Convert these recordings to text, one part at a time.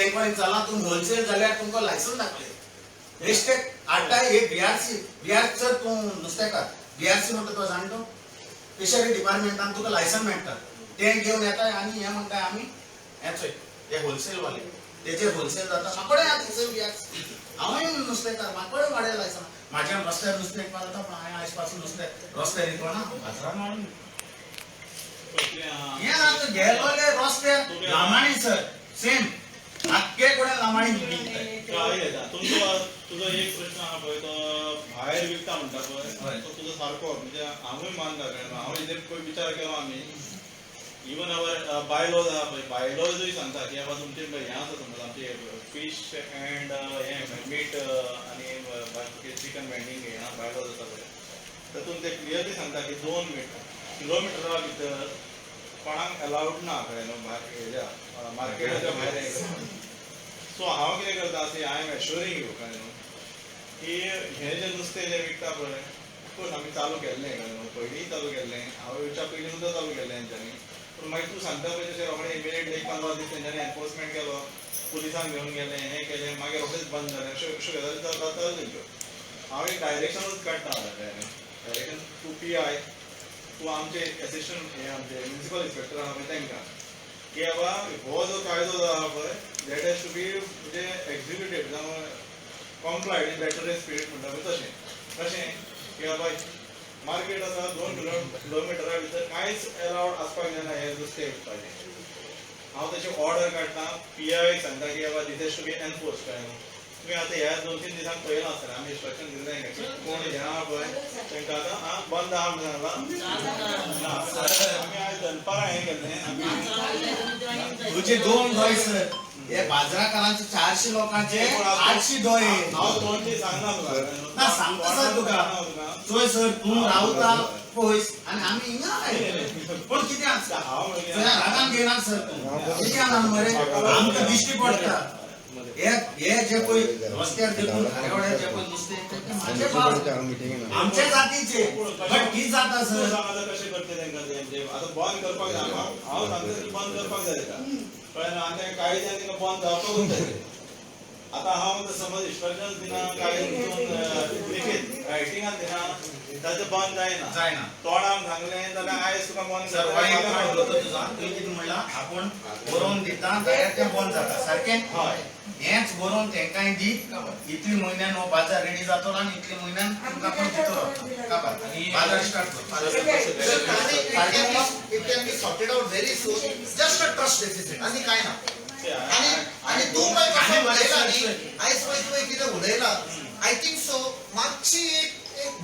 तेंको चला तुम होलसेल जाल्यार तुमकां लायसन दाखले रिस्ट्रिक्ट आता एक बीआरसी तू नुस्तेकार बीआरसी म्हणटा तो जाणतो फिशरी डिपार्टमेंटान तुका लायसन मेळटा ते घेवन येता आनी हे म्हणटा आमी हेचोय हे होलसेल वाले तेजे होलसेल जाता माकडे आतां बीआरसी हांवूय नुस्तेकार माकडे वाडे लायसन म्हाज्या रस्त्यार नुस्तें विकता पण हांवें आयज पासून नुस्तें रस्त्यार विकना बाजारान हाडून हे आता गेलोले रस्त्यार लामाणी सर सेम आख्खे कडेन लामाणी तुझो एक प्रश्न आहा पळय तो भायर विकता म्हणटा पळय तो तुजो सारको म्हणजे हांवूय मानता कारण हांव हेजेर पळय विचार केलो आमी इवन आवर बायलॉज आहा पळय बायलॉजूय सांगता की बाबा तुमचे हें आसा समज आमचे फीश एंड हें मीट आनी चिकन वेंडिंग हें बायलॉज आसा पळय तातूंत ते क्लियरली सांगता की 2 किलोमिटरा भितर कोणाक अलाउड ना कळ्ळें न्हू हेज्या मार्केटाच्या भायर सो हांव कितें करता सी आय एम एश्युरिंग यू कळ्ळें न्हू की हें जें नुस्तें जें विकता पळय ऑफकोर्स आमी चालू केल्लें कळ्ळें न्हू पयलींय चालू केल्लें हांव येवच्या पयलीं सुद्दां चालू केल्लें तेंच्यांनी पूण मागीर तूं सांगता पळय तशें रोखडें इमिडिएटली 15 दीस तेंच्यांनी एनफोर्समेंट केलो पुलिसांक घेवन गेलें हें केलें मागीर रोखडेंच बंद जालें अश्यो गजाली जाता तेंच्यो हांव एक डायरेक्शनूच काडटा डायरेक्शन टू PI तूं आमचे एसिस्टंट हे आमचे म्युनिसिपल इन्स्पेक्टर आहा पळय तांकां की बाबा हो जो कायदो जो आहा पळय दॅट हॅज टू बी म्हणजे एक्झिक्युटेड जावं कॉम्प्लायड इन लेटर एंड स्पिरीट म्हणटा पळय तशें कशें की बाबा मार्केट आसा 2 किलोमिटरा भितर कांयच अलावड आसपाक जायना हे नुस्तें विकपाचें हांव तशें ऑर्डर काडटा PI सांगता की बाबा दीस हॅज टू बी एनफोर्स कळ्ळें न्हू तुमी आतां ह्या 2-3 दिसांक पळयलां आसतलें आमी इंस्ट्रक्शन दिलें कोण हें आहा पळय तांकां आतां बंद आहा म्हणून सांगलां ना आमी आयज दनपारां हें केल्लें तुझे 2 दोय सर हे बाजाराकारांचे 400 लोकांचे 800 दोय हांव 2 सांगना तुका ना सांगता सर तुका चोय सर तूं रावता पयस आनी आमी हिंगा आयले पूण कितें आसता हांव रागान घेयना सर तूं कितें ना मरे आमकां दिश्टी पडटा हे जे पळय रस्त्यार देखून खारेवाड्यार जे पळय नुस्तें ते म्हाजे भाव आमचे जातीचे बट कितें जाता सर आतां कशें करता तेंकां तेंचे आतां बंद करपाक जाय हांव सांगता की बंद करपाक जाय कळ्ळें आनी तें कायद्यान तेंकां बंद जावपाकूच जाय आतां हांव समज इंस्ट्रक्शन दिना कायद्यान लिखीत रायटिंगान दिना ताजें बंद जायना तोंडान सांगलें जाल्यार आयज तुका बंद सर तुझा तुवें कितें म्हणलां आपूण बरोवन दिता जाल्यार तें बंद जाता सारकें हय हेच बरोवन तेंकाय दी इतली म्हयन्यान हो बाजार रेडी जातलो आनी इतले म्हयन्यान तुमकां पण दितलो काबार बाजार start It can be sorted out very soon. Just a trust deficit. आणि काय ना. आणि तू काय कसं उलयला न्ही आयज पळय तुवें कितें उलयला आय थिंक सो मातशी एक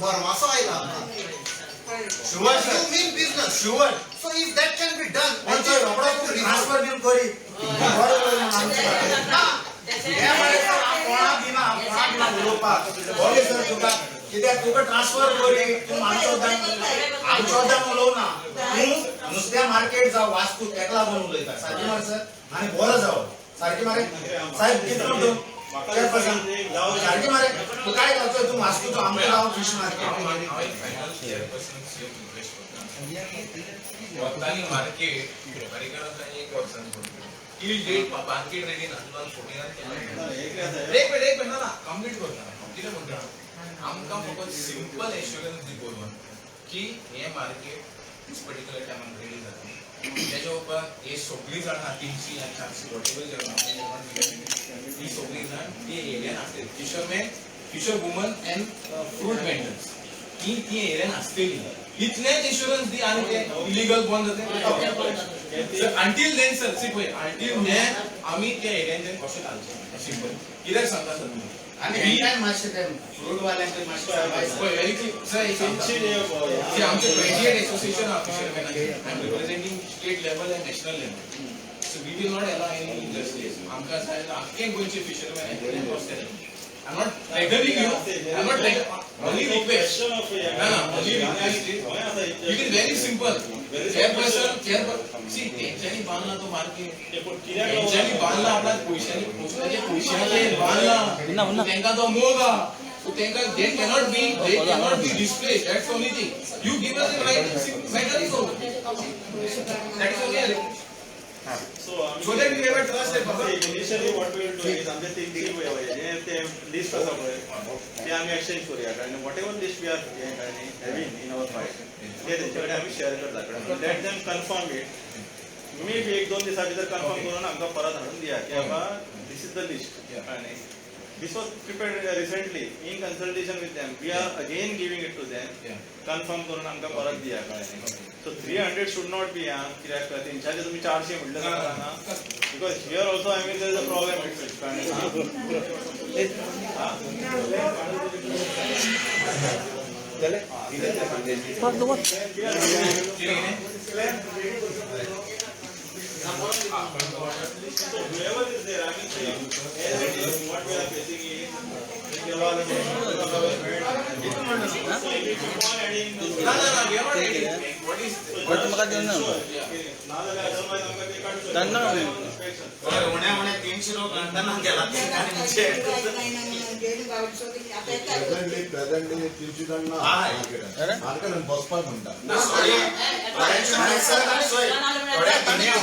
भरवासो आयला sure sir you mean business sure so if that can be done म्हणजे रोकडो ट्रान्सफर बीन करी कोणा उलोवपाक बरें सर तुका कित्याक तुका ट्रान्सफर करी तूं आमचो उलोवना तूं नुस्त्या मार्केट जावं वास्को तेका लागून उलयता सारकें मरे सर आनी बरो जावं सारकें मरे साहेब कितें म्हणटा सारकें मरे तूं काय करतोय तूं वास्कोचो आमचो गांव फिश मार्केट एक वर्सान टिल डेट मार्केट रेडी ना एक ना कंप्लीट करता कितें म्हणटा आमकां फकत सिंपल एश्युरन्स दिवून की हे मार्केट दिस पर्टिक्युलर टायमान रेडी जाता त्याच्या उपरांत हे सगळीं जाणां 300 या 400 वॉटेवर ही सगळीं जाण ते एरियान आसतली fisherman fisherwoman and fruit vendors ही एरियान आसतली इतलेच इन्शुरन्स दी आणि ते इलिगल बंद जाते अंटील देन सर सी पळय अंटील देन आमी त्या एरियान कशें घालचें सिंपल कित्याक सांगता सर तुमी आणि हे काय मातशें ते फ्रूट वाल्यांचे मातशें व्हेरी क्लियर सर एसेंशियली आमचे 28 association of fisherman I am representing state level and national level so we will not allow any injustice आमकां जाय आख्खे गोंयचे fisherman and coast I'm not begging you. I'm not like only request. No, only request is it is very simple. Chairperson. See, tenshani बांधला तो market. Tenshani बांधला आपला पैशानी पोचण्याचे पैशाचे बांधला. त्यांका तो मोगा. So त्यांका they cannot be displaced. That's the only thing. You give us the right matter is over. That is only. So So that we have a trust that बाबा initially what we will do is आमचे तीन ते list आसा पळय ते आमी exchange करूया कारण whatever list we are having in our file ते तेंचे कडेन आमी शेअर करता कारण let them confirm it may be एक दोन दिसा भितर कन्फर्म करून आमकां परत हाडून दिया की बाबा दिस इज द लिस्ट आणि this was prepared recently in consultation with them. We are again giving it to them. Confirm करून आमकां परत दिया कळ्ळें. So 300 should not be कित्याक 300 तुमी 400 म्हटले जाता ना because here also I mean there is a problem itself So whoever is there, I mean, what we are facing is No, we are not adding. What is होण्या 300 लोक London गेला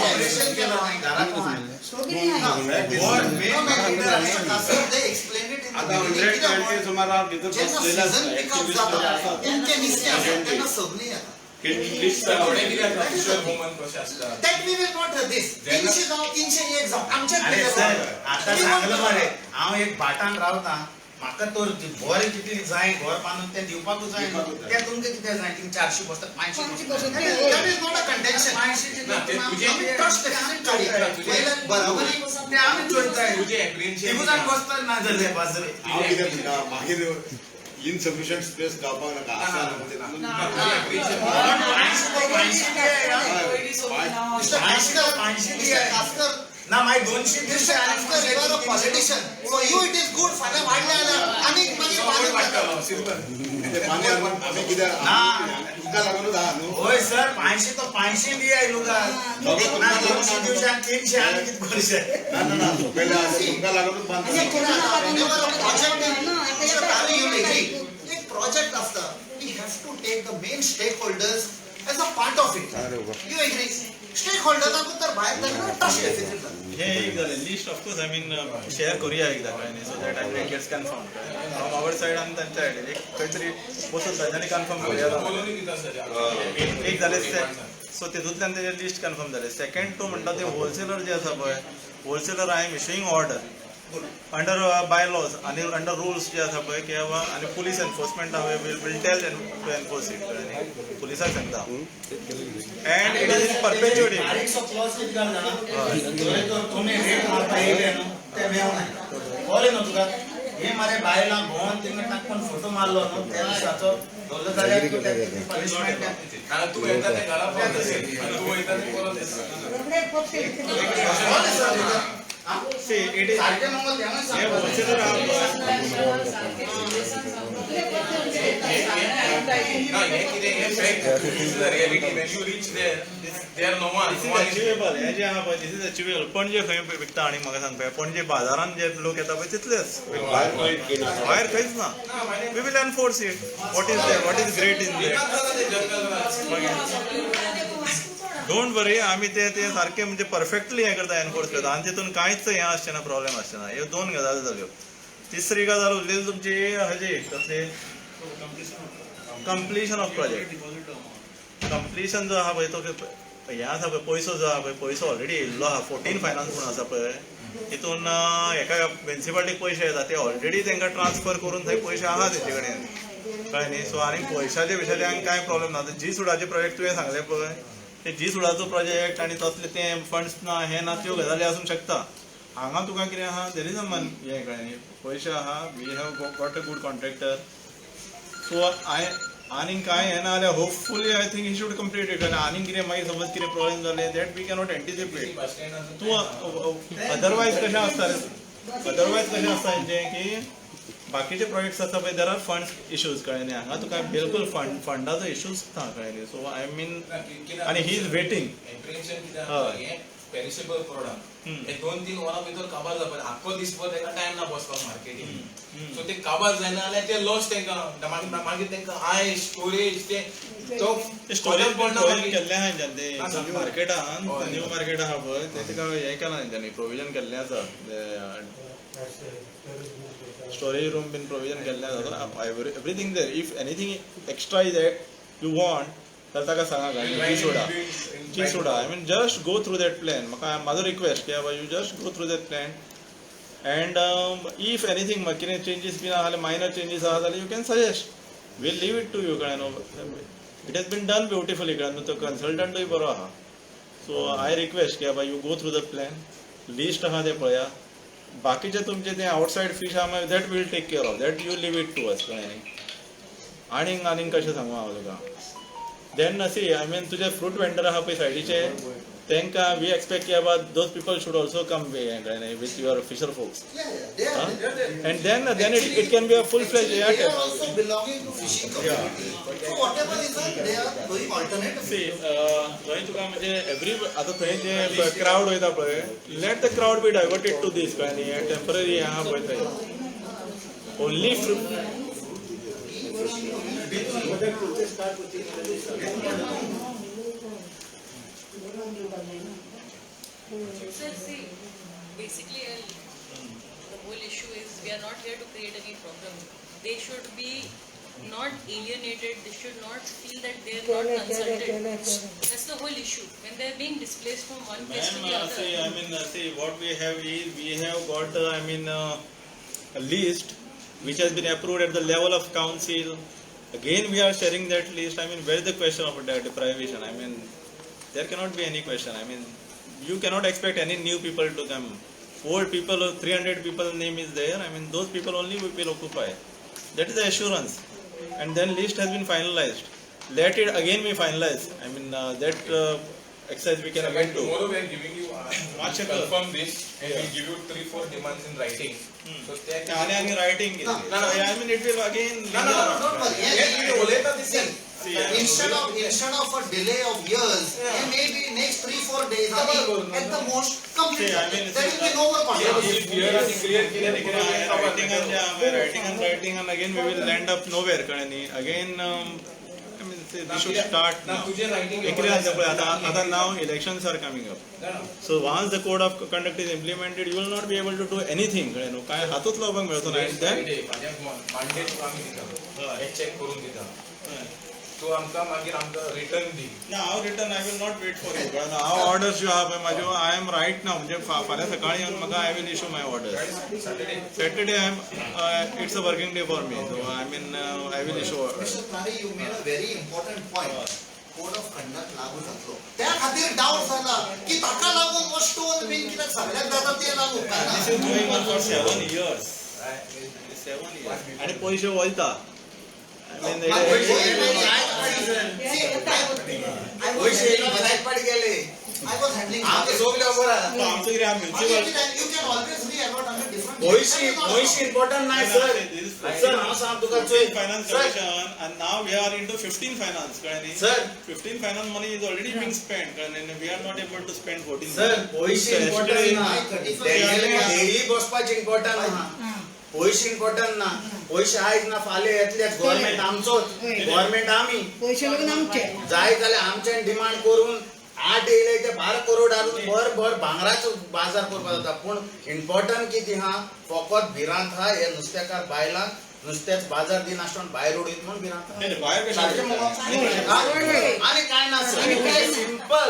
operation केलं नाही घरात आता सांगलं मरे हांव एक भाटान रावता म्हाका तर घर कितली जाय घर बांदून ते दिवपाकूच जाय ते तुमकां कितें जाय तीन 400 बसतात 500 बसतात that is not a contention 500 बरोबरी ते आमी चोरताय तुझे एग्रीमेंट दिवसान बसतात ना जाले बाजरे हांव कितें म्हणटा मागीर इनसफिशियंट स्पेस गावपाक नाका आसा ना मागीर 200 these politician so you it is good फाल्यां वाडले आनी मागीर आमी कितें तुमकां लागूनच आहा न्हू होय सर 500 तो 500 दिया लोका ना 200 दिवसान 300 आनी कितें करशे ना पयले तुमकां लागूनच एक प्रोजेक्ट आसता we have to take the main stakeholders as a part of it you agree स्टेक होल्डर्सांक तर भायर ट्रस्ट डेफिसिट हे एक जालें list of course I mean share करूया एकदा कळ्ळें so that I gets confirm from our side आनी तांच्या सायडीन एक खंय तरी बसून तांच्यांनी कन्फर्म करूया एक जालें सो तितूंतल्यान तेजें लिस्ट कन्फर्म जालें सेकंड टू म्हणटा ते होलसेलर जे आसा पळय wholesaler I am issuing order under bylaws आणि अंडर रूल्स जे आसा पळय की बाबा आणि police enforcement will tell to enforce it पुलिसाक सांगता and it is in perpetuity तारीखचो क्लॉज कितें घाल जाणा तो तुमी रेट मारपा येयले न्हू ते मेवनाय कळ्ळें न्हू तुका हे मारे बायलां भोंवन तिंगा टाकून फोटो मारलो न्हू त्या दिसाचो धरलो जाल्यार पनिशमेंट कारण तू येता ते घरा पावत असेल तू येता ते परत येता See, it is सारखे मग तेव्हा हे होलसेलर अचिवेबल हे जे आहा पळय दिस इज अचिवेबल पणजे खंय विकता आनी म्हाका सांग पळय पणजे बाजारान जे लोक येता पळय तितलेच भायर खंयच ना we will enforce it what is great in don't worry आमी ते सारखे म्हणजे परफेक्टली हे करता एनफोर्स करता आनी तितून कांयच हे आसचें ना प्रॉब्लेम आसचें ना ह्यो 2 गजाली जाल्यो तिसरी गजाल उरलेली तुमची हेजी कसली कंप्लिशन ऑफ प्रोजेक्ट कंप्लिशन जो आहा पळय तो हे आसा पळय पयसो जो आहा पळय पयसो ऑलरेडी येयल्लो आहा 14 फायनान्स म्हणून आसा पळय तितून एका म्युनिसिपालिटीक पयशे येता ते ऑलरेडी तांकां ट्रान्सफर करून थंय पयशे आहा तेंचे कडेन कळ्ळें न्ही सो आनी पयशाचे विशयाचे हांगा कांय प्रॉब्लेम ना जी सुडाचे प्रोजेक्ट तुवें सांगलें पळय ते जी सुडाचो प्रोजेक्ट आनी तसले ते फंड्स ना हे ना त्यो गजाली आसूंक शकता हांगा तुका कितें आहा देर इज अ मन हें कळ्ळें न्ही पयशे आहा we have got a good contractor so आनीक कांय हें ना जाल्यार hopefully I think he should complete it आनी आनीक कितें मागीर समज कितें प्रॉब्लेम जाले दॅट वी कॅनॉट एंटिसिपेट तूं अदरवायज कशें आसता हेंचें की बाकीचे प्रोजेक्ट्स आसा पळय देर आर फंड्स इश्यूज कळ्ळें न्ही हांगा तुका बिलकुल फंडाचो इश्यूज ना कळ्ळें न्ही सो आय मीन आनी he is waiting perishable product हे 2-3 वरां भितर काबार जावपाक आख्खो दिसभर ताका टायम ना बसपाक मार्केटींग सो ते काबार जायना जाल्यार ते लॉस तांकां मागीर तांकां आय स्टोरेज ते तो स्टोरेज पडना मागीर केल्ले आहा तेंच्यांनी मार्केटान न्यू मार्केट आहा पळय ते तिका हें केलां तेंच्यांनी प्रोविजन केल्लें आसा स्टोरेज रूम बीन प्रोविजन केल्लें आसा everything there if anything extra is you want तर ताका सांगा जी सोडा I mean just go through that plan म्हाका म्हाजो रिक्वेस्ट की बाबा you just go through that plan and if anything म्हाका कितें चेंजीस बीन आहा जाल्यार मायनर चेंजीस आहा जाल्यार you can suggest will leave it to you कळ्ळें न्हू it has been done beautifully कळ्ळें न्हू तो कन्सल्टंटूय बरो आहा सो आय रिक्वेस्ट की बाबा you go through the plan list आहा तें पळया बाकीचे तुमचे ते आउटसायड फीश आहा that will take care of that you leave it to us कळ्ळें न्ही आनीक कशें सांगू हांव तुका देन सी आय मीन तुजे फ्रूट वेंडर आहा पळय सायडीचे तांकां वी एक्सपेक्ट की बाबा those people should also come with your fisher folks and then it can be a full fledged They are also belonging to fishing community. So whatever is that, they are doing alternative. See थंय तुका म्हणजे every आतां थंय जे crowd वयता पळय let the crowd be diverted to this कळ्ळें न्ही टेम्पररी आहा पळय थंय only Sir, see, basically, the whole issue is we are not here to create any problem. They should be not alienated. They should not feel that they are not consulted. That's the whole issue. When they are being displaced from one place to the Ma'am, see, other. I mean, see, what we have is we have got, a list which has been approved at the level of council. Again, we are sharing that list. I mean, where is the question of deprivation? I mean, there cannot be any question. I mean, you cannot expect any new people to come. 4 people or 300 people name is there. I mean, those people only will occupy. That is the assurance. And then list has been finalized. Let it again be finalized. I mean, that exercise we can again do. Tomorrow we are giving you to confirm this and we give you 3-4 demands in writing. So that आणि writing is. No. I mean, it will again. No, don't worry. See, Instead of a delay of years, it may be next 3-4 days, at the most, complete. See, I mean, There will be no more controversy. if you are clear writing and again we will end up nowhere कळ्ळें न्ही again I mean see, we should start now तुझे writing आता now elections are coming up so once the code of conduct is implemented you will not be able to do anything कळ्ळें न्हू काय हातूच लावपाक मेळचो ना and then मांडे तुका आमी दिता हे चेक करून दिता तू आमकां मागीर आमकां रिटर्न दी ना हांव return I will not wait for you कळ्ळें हांव ऑर्डर्स ज्यो आहा पळय म्हाज्यो आय एम रायट नाव म्हणजे फाल्यां सकाळीं येवन म्हाका I will issue my orders Saturday I am it's a working day for me so I mean I will issue orders Mr. Tari, you made a very important point. Code of conduct लागू जातलो. त्या खातीर doubt जाला की ताका लागून हो stone bin कित्याक सगळ्याक जाता ते लागू काय ना? This is going on for 7 years. 7 years. आणि पैसे वयता. I mean, I was handling आमचे सोगले बरा तो आमचं कितें आहा municipal you can always re-allot under different मोहिशी इम्पॉर्टंट नाही सर सर हांव सांग तुका finance commission and now we are into 15 finance कळ्ळें न्ही Sir. 15 finance money is already being spent कळ्ळें न्ही we are not able to spend 14 sir पयशे important ना actually- डेली बसपाचे इम्पॉर्टंट ना पयशे इम्पॉर्टंट ना पयशे आयज ना फाल्यां येतलेच गव्हर्नमेंट आमचोच गव्हर्नमेंट आमी पैसे लागून आमचे जाय जाल्यार आमच्यान डिमांड करून 8 येयले ते 12 करोड घालून भर भांगराचो बाजार करपाक जाता पूण इम्पॉर्टंट कितें आहा फकत भिरांत आहा हे नुस्तेकार बायलांक नुस्त्याच बाजार दिन आसतना भायर उडयत म्हूण भिरांत नाही, नाही, बाहेर कशें आनी काय ना सर सिंपल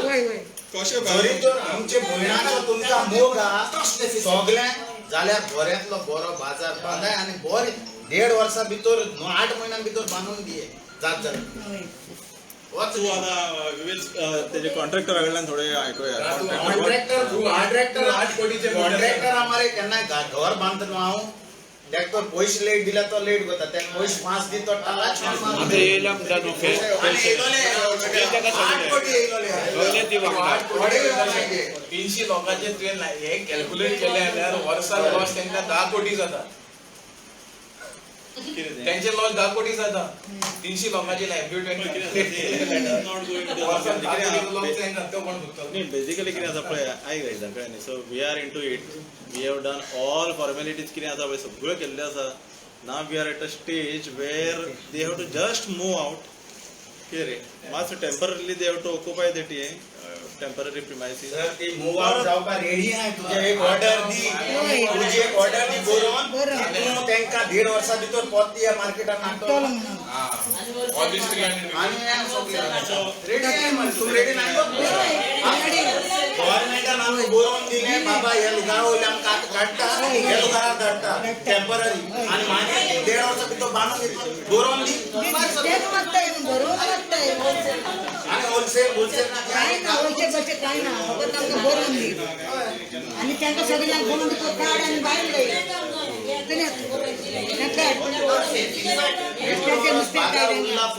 कशें जरी भायर तर आमचे भयणाचो तुमचा मोग आहा सगळ्यांक जाल्यार बऱ्यांतलो बरो बाजार बांदाय आनी बरें 1.5 वर्सां भितर 8 म्हयन्यां भितर बांदून दिये जात जाल्यार तू आता विल तेजे कॉन्ट्रॅक्टरा कडल्यान थोडे आयकुया कॉन्ट्रॅक्टर आमारे केन्नाय घर बांदता हांव ताका तो पयशे लेट दिल्यार तो लेट करता ताका पयशे 5 दी तो टाकाच आनी येयलोले 8 कोटी येयलोले थोडे 300 लोकांचे तुवें हे कॅल्क्युलेट केले जाल्यार वर्साक लॉस तांकां 10 कोटी जाता कितें तें? त्यांचे लॉस 10 कोटी जाता 300 लोकांची लायबिलिटी पळय कितें आसा तें, let us not go into the वर्सान कितें आसा, लॉस जायना तो कोण भोगतलो नाही बेसिकली कितें आसा पळय आयक गायज कळ्ळें न्ही so we are into it we have done all formalities कितें आसा पळय सगळ्यो केल्ल्यो आसा now we are at a stage where they have to just move out कितें रे मातसो temporarily they have to occupy that हे टेम्पररी प्रिमायसीस तर ती मूव आउट जावपाक रेडी आहे तुझे एक ऑर्डर दी तुझी एक ऑर्डर दी बरोवन तूं तांकां 1.5 वर्सां भितर पोत दिया मार्केटान नाटो ऑल दिस 300 आणि रेडी आहे म्हण तू रेडी नाही गव्हर्नमेंटान आमी बरोवन दिले बाबा हे लुगार वयले आमकां काडटा हे लुगार धाडटा टेम्पररी आणि मागीर 1.5 वर्सां भितर बांदून बरोवन दी आणि होलसेल आणि त्यांना सगळ्यांना बोलून देतो कार्ड आणि बाहेर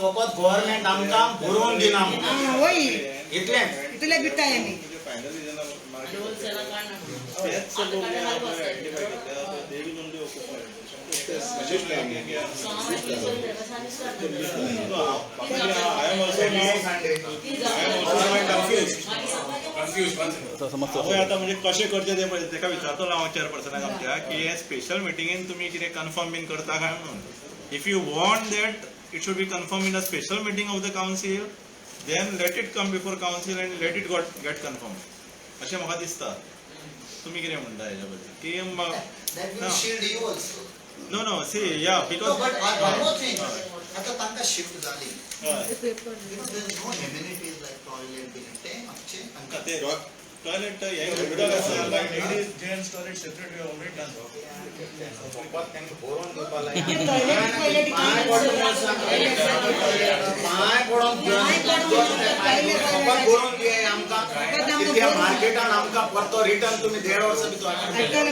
फकत गव्हर्नमेंट आमकां बरोवन दिना वय इतलें इतले भिताय आमी फायनल रिजन मार्केट तेच लोक जे आयडेंटिफाय करता दे विल ओनली ऑक्युपाय आता म्हणजे कशें करचें तें पळय तेका विचारतलो हांव चेअरपर्सनाक आमच्या की हे स्पेशल मिटिंगेन तुमी कितें कन्फर्म बीन करता काय म्हणून if you want that it should be confirm in a special meeting of the council then let it come before council and let it get confirm अशें म्हाका दिसता तुमी कितें म्हणटा हेच्या बद्दल की no no see yeah because आता तांकां शिफ्ट जाली नो एम्युनिटीज लायक टॉयलेट बी ते मागचे ते टॉयलेट हे उदक आसा Ladies, gents toilet separate, we have already done. फकत तांकां बरोवन दिवपा लाय टॉयलेट पांय पडोंक फकत बरोवन दिया आमकां कित्या मार्केटान आमकां परतो रिटर्न तुमी 1.5 वर्सां भितर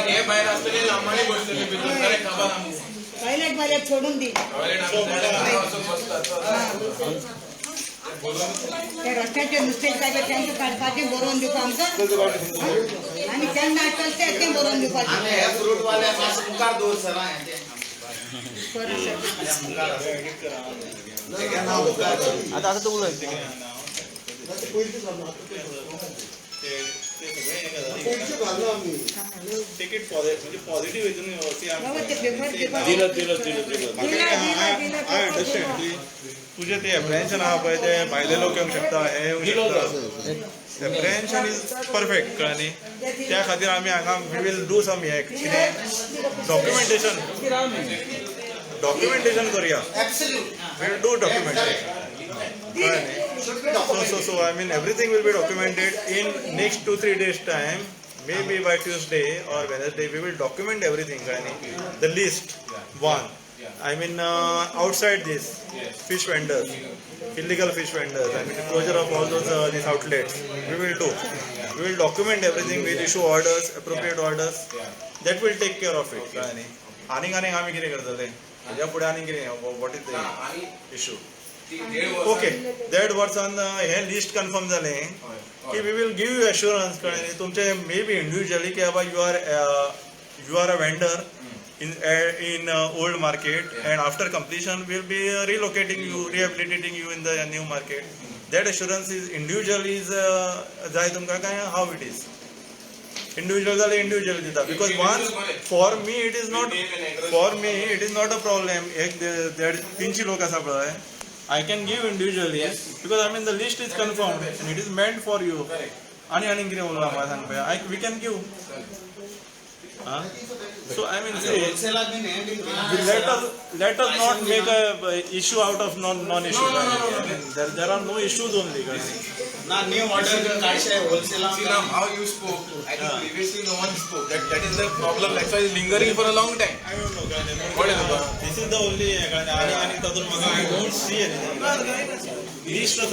हे भायर आसतले लांबाडी बसतले भितर खरें खबर आमकां टॉयलेट बायलेट सोडून दी टॉयलेट आमकां वचून बसतात ते रस्त्याचे नुस्तें काडले त्यांचे काडपाचें बरोवन दिवपा आमकां आनी केन्ना आयकता तें बरोवन दिवपाचें आनी हे फ्रूट वाले मातसो मुखार दवर सर हेचे आता तो उलय टिकीट म्हणजे पॉझिटिव्ह हितून आय अंडरस्टँड की तुझे ते एप्रिहेन्शन आहा पळय ते भायले लोक येवंक शकता हे येवंक शकता एप्रिहेन्शन इज परफेक्ट कळ्ळें न्ही त्या खातीर आमी हांगा वी वील डू सम हे कितें डॉक्युमेंटेशन करुया वील डू डॉक्युमेंटेशन कळ्ळें न्ही so I mean everything will be documented in next 2-3 days time, maybe by Tuesday or Wednesday we will document everything. The list one, I mean outside this fish vendors, illegal fish vendors, I mean closure of all those these outlets we will do. We will document everything, we will issue orders, appropriate orders, that will take care of it. आनीक आमी कितें करतले हाज्या फुडें आनीक कितें what is the issue? Okay that वर्सान हे लिस्ट कन्फर्म जालें की we will give you assurance कळ्ळें न्ही तुमचे मे बी इंडिविज्युअली की बाबा you are a vendor in old market and after completion we will be relocating you, rehabilitating you in the new market. That assurance is individual is jai tumka kai how it is individual dita because once for me it is not a problem ek there 300 lok asa pray I can give individually because I mean the list is confirmed and it is meant for you ani kire bolla ma sang pe we can give so I mean say let us not make a issue out of non issue. There are no issues only. Na new order kaise wholesale how you spoke, I think previously no one spoke. That is the problem. That's why it's lingering for a long time. I don't know. What is it? This is the only. I don't see anything. List was